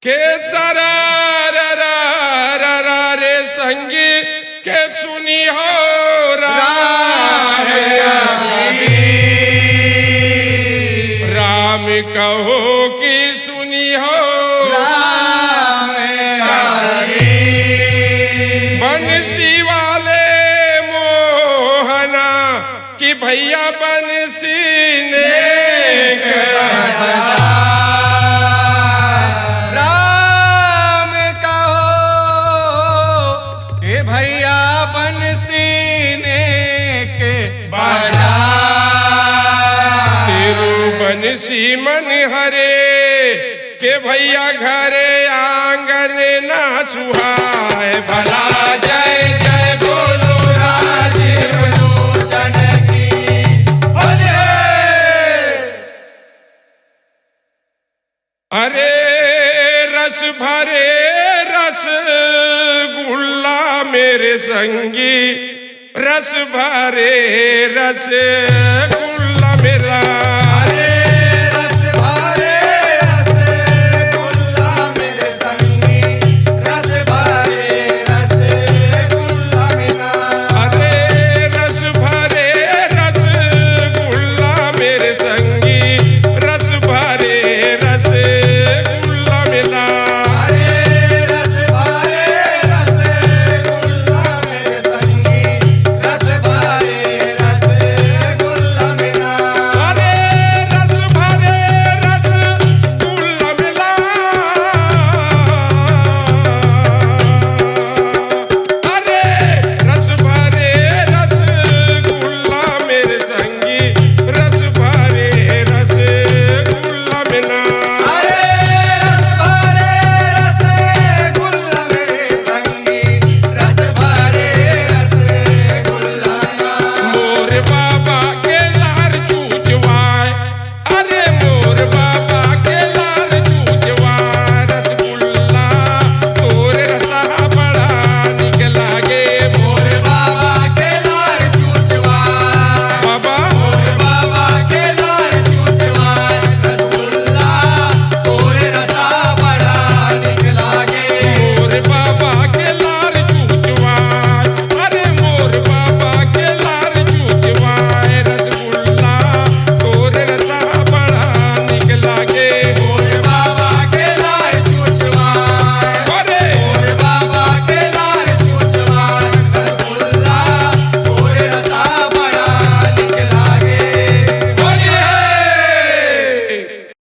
के सरा रे संगी के सुनी हो राम कहो कि सुनी हो बंसी वाले मोहना कि भैया बंसी ने भैया बंसी ने के बजा तेरू बंसी मन हरे के भैया घरे आंगन ना सुहाए भला जय जय बोलो राजीव लोचन की अरे रस भरे रस गुल्ला मेरे संगी रस भरे रस गुल्ला मेरा